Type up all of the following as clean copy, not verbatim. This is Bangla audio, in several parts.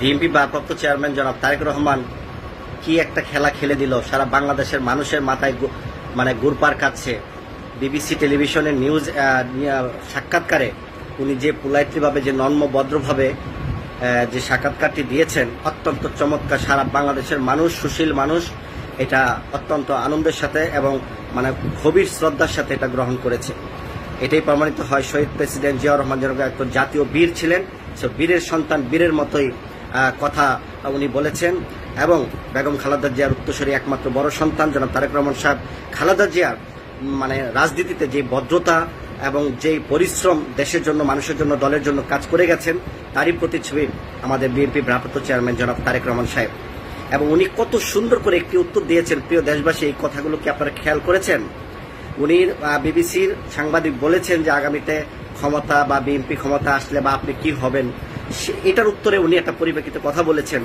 বিএনপি ভারপ্রাপ্ত চেয়ারম্যান জনাব তারেক রহমান কি একটা খেলা খেলে দিল, সারা বাংলাদেশের মানুষের মাথায় মানে ঘুরপাক খাচ্ছে। বিবিসি টেলিভিশনের নিউজ সাক্ষাৎকারে উনি যে পোলাইটলিভাবে, যে নম্র-ভদ্রভাবে যে সাক্ষাৎকারটি দিয়েছেন, অত্যন্ত চমৎকার। সারা বাংলাদেশের মানুষ, সুশীল মানুষ এটা অত্যন্ত আনন্দের সাথে এবং মানে গভীর শ্রদ্ধার সাথে এটা গ্রহণ করেছে। এটাই প্রমাণিত হয় শহীদ প্রেসিডেন্ট জিয়াউর রহমান যেন একজন জাতীয় বীর ছিলেন, সে বীরের সন্তান, বীরের মতোই কথা উনি বলেছেন। এবং বেগম খালেদা জিয়ার উত্তরসূরি একমাত্র বড় সন্তান জনাব তারেক রহমান সাহেব খালেদা জিয়ার মানে রাজনীতিতে যে ভদ্রতা এবং যে পরিশ্রম দেশের জন্য, মানুষের জন্য, দলের জন্য কাজ করে গেছেন, তারই প্রতিচ্ছবি আমাদের বিএনপি ভারপ্রাপ্ত চেয়ারম্যান জনাব তারেক রহমান সাহেব। এবং উনি কত সুন্দর করে একটি উত্তর দিয়েছেন। প্রিয় দেশবাসী, এই কথাগুলো কি আপনারা খেয়াল করেছেন? উনি বিবিসির সাংবাদিক বলেছেন যে আগামীতে ক্ষমতা বা বিএনপি ক্ষমতা আসলে বা আপনি কি হবেন, এটার উত্তরে উনি একটা পরিপ্রেক্ষিতে কথা বলেছেন।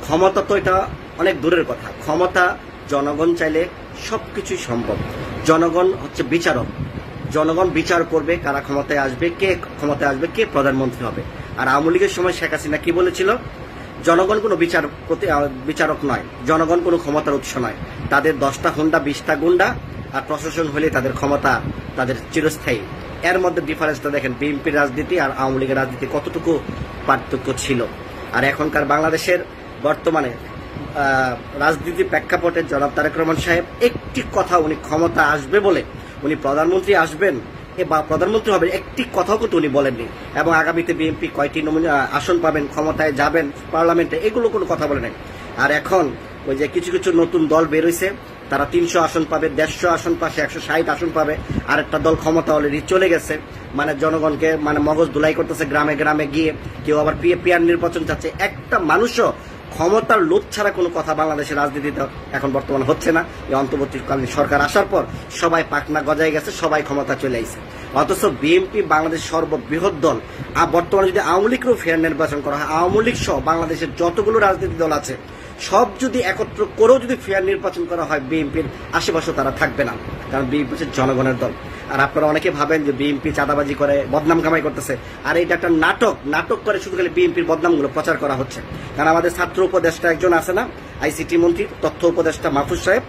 ক্ষমতা তো এটা অনেক দূরের কথা, ক্ষমতা জনগণ চাইলে সবকিছুই সম্ভব। জনগণ হচ্ছে বিচারক, জনগণ বিচার করবে কারা ক্ষমতায় আসবে, কে ক্ষমতায় আসবে, কে প্রধানমন্ত্রী হবে। আর আওয়ামী লীগের সময় শেখ হাসিনা কি বলেছিল? জনগণ কোনো বিচারক নয়, জনগণ কোনো ক্ষমতার উৎস নয়। তাদের 10টা হুন্ডা, 20টা গুন্ডা আর প্রশাসন হলে তাদের ক্ষমতা, তাদের চিরস্থায়ী। এর মধ্যে ডিফারেন্সটা দেখেন, বিএনপির রাজনীতি আর আওয়ামী লীগের রাজনীতি কতটুকু পার্থক্য ছিল। আর এখনকার বাংলাদেশের বর্তমানে রাজনীতি প্রেক্ষাপটে জনাব তারেক রহমান সাহেব একটি কথা, উনি ক্ষমতা আসবে বলে, উনি প্রধানমন্ত্রী আসবেন বা প্রধানমন্ত্রী হবেন, একটি কথাও কিন্তু উনি বলেননি। এবং আগামীতে বিএনপি কয়টি আসন পাবেন, ক্ষমতায় যাবেন পার্লামেন্টে, এগুলো কোনো কথা বলে নাই। আর এখন ওই যে কিছু কিছু নতুন দল বেরোইছে, তারা 300 আসন পাবে, 150 আসন পাশে 160 আসন পাবে। আর একটা দল ক্ষমতা অলরেডি চলে গেছে, মানে জনগণকে মানে মগজ ধুলাই করতেছে গ্রামে গ্রামে গিয়ে। কেউ আবার পিআর নির্বাচন চাচ্ছে। একটা মানুষও ক্ষমতার লোভ ছাড়া কোনো কথা বাংলাদেশের রাজনীতিতে এখন বর্তমানে হচ্ছে না। এই অন্তর্বর্তীকালীন সরকার আসার পর সবাই পাকনা গজায় গেছে, সবাই ক্ষমতা চলে আইছে। অথচ বিএনপি বাংলাদেশের সর্ববৃহৎ দল। আর বর্তমানে যদি আওয়ামী লীগেরও ফেয়ার নির্বাচন করা হয়, আওয়ামী লীগ সহ বাংলাদেশের যতগুলো রাজনীতি দল আছে সব যদি একত্র করেও যদি ফেয়ার নির্বাচন করা হয়, বিএনপির আশেপাশেও তারা থাকবে না, কারণ বিএনপি হচ্ছে জনগণের দল। আর আপনারা অনেকে ভাবেন যে বিএনপি চাঁদাবাজি করে, বদনাম কামাই করতেছে। আর এটা একটা নাটক করে শুধু খালি বিএনপির বদনামগুলো প্রচার করা হচ্ছে। কারণ আমাদের ছাত্র উপদেষ্টা একজন আছে না, আইসিটি মন্ত্রী, তথ্য উপদেষ্টা মাহফুজ সাহেব,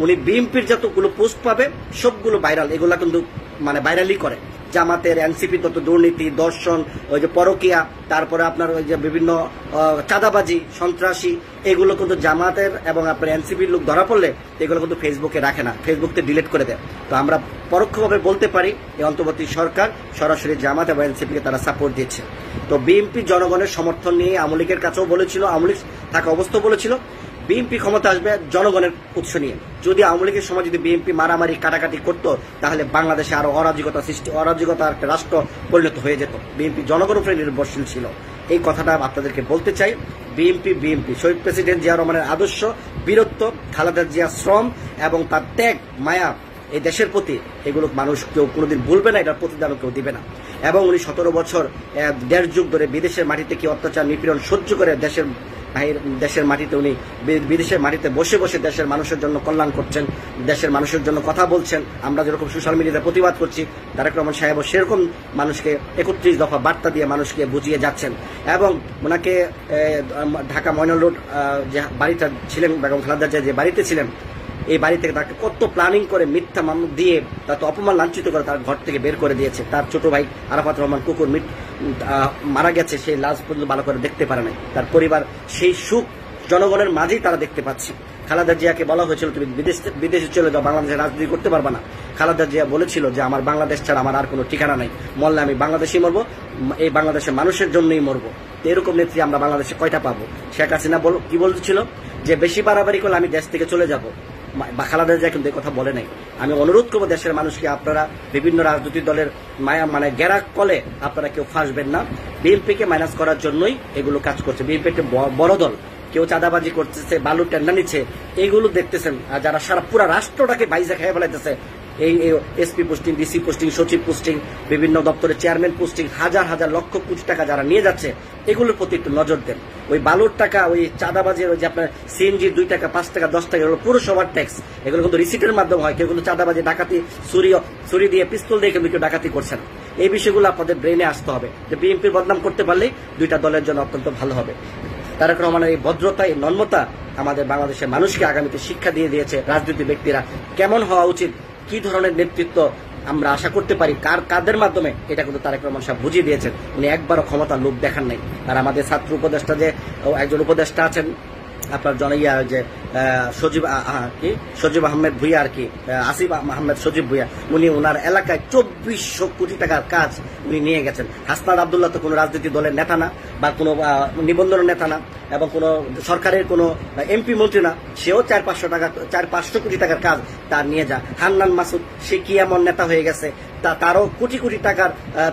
উনি বিএনপির যতগুলো পোস্ট পাবে সবগুলো ভাইরাল, এগুলা কিন্তু মানে ভাইরালই করে। জামাতের, এনসিপি তত দুর্নীতি, দর্শন, ওই যে পরকিয়া, তারপরে আপনার ওই যে বিভিন্ন চাঁদাবাজি, সন্ত্রাসী, এগুলো কিন্তু জামাতের এবং আপনার এনসিপির লোক ধরা পড়লে এগুলো কিন্তু ফেসবুকে রাখে না, ফেসবুকতে ডিলিট করে দেয়। তো আমরা পরোক্ষভাবে বলতে পারি এই অন্তর্বর্তী সরকার সরাসরি জামাত এবং এনসিপিকে তারা সাপোর্ট দিচ্ছে। তো বিএনপি জনগণের সমর্থন নিয়ে আওয়ামী লীগের কাছেও বলেছিল, আওয়ামী লীগ থাকা অবস্থা বলেছিল বিএনপি ক্ষমতা আসবে জনগণের উৎস নিয়ে। যদি আওয়ামী লীগের সময় যদি বিএনপি মারামারি কাটাকাটি করতো, তাহলে বাংলাদেশে আরো অরাজকতার একটা রাষ্ট্র পরিণত হয়ে যেত। বিএনপি জনগণের উপরে নির্ভরশীল ছিল। এই কথাটা আপনাদেরকে বলতে চাই। বিএনপি শহীদ প্রেসিডেন্ট জিয়া রহমানের আদর্শ, বীরত্ব, খালেদা জিয়া শ্রম এবং তার ত্যাগ, মায়া এই দেশের প্রতি, এগুলো মানুষ কেউ কোনোদিন ভুলবে না, এটার প্রতিদান কেউ দিবে না। এবং উনি 17 বছর 1.5 যুগ ধরে বিদেশের মাটিতে কি অত্যাচার নিপীড়ন সহ্য করে দেশের মাটিতে উনি বিদেশের মাটিতে বসে বসে দেশের মানুষের জন্য কল্যাণ করছেন, দেশের মানুষের জন্য কথা বলছেন। আমরা যেরকম সোশ্যাল মিডিয়াতে প্রতিবাদ করছি, তারেক রহমান সাহেবও সেরকম মানুষকে 31 দফা বার্তা দিয়ে মানুষকে বুঝিয়ে যাচ্ছেন। এবং ওনাকে ঢাকা ময়নাল রোড যে বাড়িটা ছিলেন, বেগম খালেদা জিয়া যে বাড়িতে ছিলেন, এই বাড়ি থেকে তাকে কত প্ল্যানিং করে মিথ্যা মামলা দিয়ে তাকে অপমান লাঞ্ছিত করে তার ঘর থেকে বের করে দিয়েছে। তার ছোট ভাই আরাফাত রহমান কুকুর মারা গেছে, সেই লাশ পর্যন্ত ভালো করে দেখতে পারে নাই। তার পরিবার সেই সুখ জনগণের মাঝেই তারা দেখতে পাচ্ছে। খালেদা জিয়াকে বলা হয়েছিল তুমি বিদেশে চলে যাও, বাংলাদেশে রাজনীতি করতে পারবা না। খালেদা জিয়া বলেছিল যে আমার বাংলাদেশ ছাড়া আমার আর কোনো ঠিকানা নাই, মরলে আমি বাংলাদেশেই মরবো, এই বাংলাদেশের মানুষের জন্যই মরবো। এরকম নেত্রী আমরা বাংলাদেশে কয়টা পাবো? শেখ হাসিনা কি বলছিল যে বেশি বাড়াবাড়ি করলে আমি দেশ থেকে চলে যাব, বা খালেদা জিয়া কিন্তু এই কথা বলে নাই। আমি অনুরোধ করবো দেশের মানুষকে, আপনারা বিভিন্ন রাজনৈতিক দলের মানে গেরা কলে আপনারা কেউ ফাঁসবেন না। বিএনপিকে মাইনাস করার জন্যই এগুলো কাজ করছে। বিএনপি একটা বড় দল, কেউ চাঁদাবাজি করতেছে, বালু টেন্ডার নিচ্ছে, এইগুলো দেখতেছেন। আর যারা সারা পুরা রাষ্ট্রটাকে বাইজা খেয়ে ফেলাইতেছে, এই এসপি পোস্টিং, ডিসি পোস্টিং, সচিব পোস্টিং, বিভিন্ন দপ্তরের চেয়ারম্যান পোস্টিং, হাজার হাজার লক্ষ কোটি টাকা যারা নিয়ে যাচ্ছে, এগুলোর প্রতি একটু নজর দেন। ওই বালুর টাকা, ওই চাঁদাবাজির, ওই যে আপনার সিএনজি 2 টাকা 5 টাকা 10 টাকা, এগুলো পুরসভার ট্যাক্স, এগুলো কিন্তু রিসিটের মাধ্যমে হয়। কেউ কিন্তু চাঁদাবাজি, ডাকাতি, ছুরি দিয়ে, পিস্তল দিয়ে কিন্তু কেউ ডাকাতি করছেন। এই বিষয়গুলো আপনাদের ব্রেনে আসতে হবে যে বিএনপির বদনাম করতে পারলেই দুইটা দলের জন্য অত্যন্ত ভালো হবে। তারেক রহমানের এই ভদ্রতা, এই নম্রতা আমাদের বাংলাদেশের মানুষকে আগামীতে শিক্ষা দিয়ে দিয়েছে। রাজনৈতিক ব্যক্তিরা কেমন হওয়া উচিত, কি ধরনের নেতৃত্ব আমরা আশা করতে পারি, কাদের মাধ্যমে, এটা কিন্তু তারেক রহমান সাহেব বুঝিয়ে দিয়েছেন। উনি একবারও ক্ষমতার লোভ দেখান নাই। আর আমাদের ছাত্র উপদেষ্টা যে একজন উপদেষ্টা আছেন আপনার জনইয়া যে সজীব আহমেদ ভুইয়া আর কি, আসিফ আহমেদ সজীব ভুইয়া, উনি ওনার এলাকায় 2400 কোটি টাকার কাজ উনি নিয়ে গেছেন। হাসনাত আব্দুল্লাহ তো কোনো রাজনৈতিক দলের নেতা না, বা কোনো নিবন্ধনের নেতা না, এবং কোনো সরকারের কোনো এমপি মন্ত্রী না, সেও 400 কোটি টাকার কাজ তার নিয়ে যা। হান্নান মাসুদ, সে কি এমন নেতা হয়ে গেছে, তারও কোটি কোটি টাকার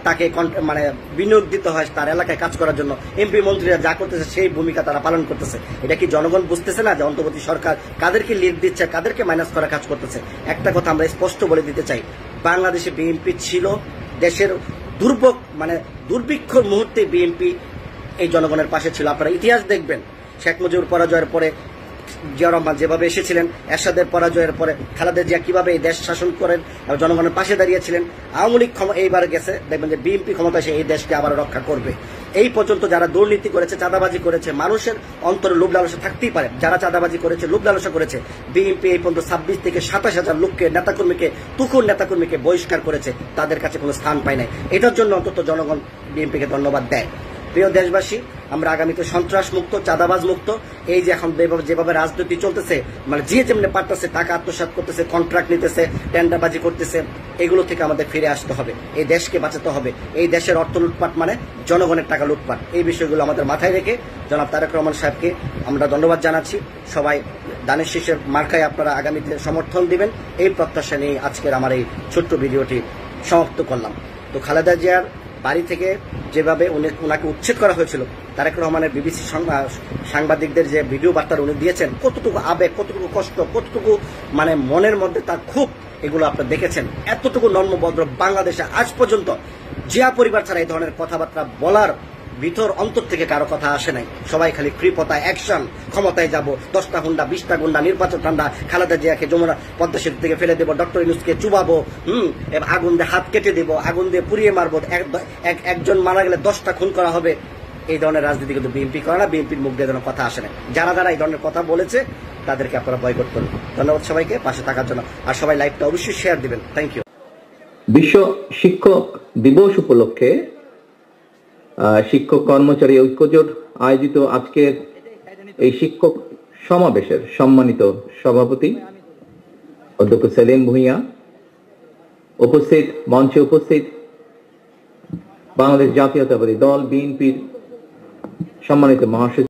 তাকে মানে বিনিয়োগ দিতে হয় তার এলাকায় কাজ করার জন্য। এমপি মন্ত্রীরা যা করতেছে সেই ভূমিকা তারা পালন করতেছে। এটা কি জনগণ বুঝতেছে না যে অন্তর্বর্তী সরকার কাদেরকে লিড দিচ্ছে, কাদেরকে মাইনাস করার কাজ করতেছে? একটা কথা আমরা স্পষ্ট বলে দিতে চাই, বাংলাদেশে বিএনপি ছিল দেশের দুর্ভোগ মানে দুর্ভিক্ষর মুহূর্তে বিএনপি এই জনগণের পাশে ছিল। আপনারা ইতিহাস দেখবেন, শেখ মুজিবুর পরাজয়ের পরে জিয়া রহমান যেভাবে এসেছিলেন, এরশাদের পরাজয়ের পরে খালেদা জিয়া কিভাবে এই দেশ শাসন করেন, জনগণের পাশে দাঁড়িয়েছিলেন। আওয়ামী লীগ এইবার গেছে, দেখবেন যে বিএনপি ক্ষমতা এসে এই দেশকে আবার রক্ষা করবে। এই পর্যন্ত যারা দুর্নীতি করেছে, চাঁদাবাজি করেছে, মানুষের অন্তরে লোভ লালসা থাকতেই পারে, যারা চাঁদাবাজি করেছে, লোভ লালসা করেছে, বিএনপি এই পর্যন্ত 26 থেকে 27 হাজার লোককে, নেতাকর্মীকে, তুখুর নেতাকর্মীকে বহিষ্কার করেছে, তাদের কাছে কোনো স্থান পায় নাই। এটার জন্য অন্তত জনগণ বিএনপিকে ধন্যবাদ দেয়। প্রিয় দেশবাসী, আমরা আগামীতে সন্ত্রাস মুক্ত, চাঁদাবাজ মুক্ত, এই যে এখন যেভাবে রাজনীতি চলতেছে, মানে যে যেমনি পারতেছে টাকা আত্মসাৎ করতেছে, কন্ট্রাক্ট নিতেছে, টেন্ডারবাজি করতেছে, এগুলো থেকে আমাদের ফিরে আসতে হবে। এই দেশকে বাঁচাতে হবে। এই দেশের অর্থ লুটপাট মানে জনগণের টাকা লুটপাট। এই বিষয়গুলো আমাদের মাথায় রেখে জনাব তারেক রহমান সাহেবকে আমরা ধন্যবাদ জানাচ্ছি। সবাই দানের শীষের মার্কায় আপনারা আগামীতে সমর্থন দিবেন, এই প্রত্যাশা নিয়ে আজকের আমার এই ছোট্ট ভিডিওটি সমাপ্ত করলাম। তো খালেদা জিয়ার বাড়ি থেকে যেভাবে ওনাকে উচ্ছেদ করা হয়েছিল, তারেক রহমানের বিবিসি সাংবাদিকদের যে ভিডিও বার্তা উনি দিয়েছেন, কতটুকু আবেগ, কতটুকু কষ্ট, কতটুকু মানে মনের মধ্যে তার ক্ষোভ, এগুলো আপনারা দেখেছেন। এতটুকু নর্মভদ্র বাংলাদেশে আজ পর্যন্ত জিয়া পরিবার ছাড়া এই ধরনের কথাবার্তা বলার ভিতর অন্তর থেকে কারো কথা আসে নাই। সবাই খালি কৃপতা, অ্যাকশন, ক্ষমতায় যাব, 10টা গুন্ডা, 20টা গুন্ডা, নির্বাচন ঠান্ডা, খালেদা জিয়াকে যমুনা পদ্মা সেতু থেকে ফেলে দেবো, ডক্টর ইউনূসকে চুবাবো, আগুন দিয়ে হাত কেটে দেবো, আগুন দিয়ে পুড়িয়ে মারবো, একজন মারা গেলে 10টা খুন করা হবে। এই ধরনের রাজনীতি কিন্তু বিএনপি করে না, বিএনপির মুখ দিয়ে যেন কথা আসে না। যারা এই ধরনের কথা বলেছে তাদেরকে আপনারা বয়কট করুন। ধন্যবাদ সবাইকে পাশে থাকার জন্য। আর সবাই লাইভটা অবশ্যই শেয়ার দিবেন। Thank you. বিশ্ব শিক্ষক দিবস উপলক্ষে শিক্ষক কর্মচারী ঐক্যজোট আয়োজিত আজকের এই শিক্ষক সমাবেশের সম্মানিত সভাপতি অধ্যক্ষ সেলিম ভূঁইয়া, উপস্থিত মঞ্চে উপস্থিত বাংলাদেশ জাতীয়তাবাদী দল বিএনপির সম্মানিত মহাসচিব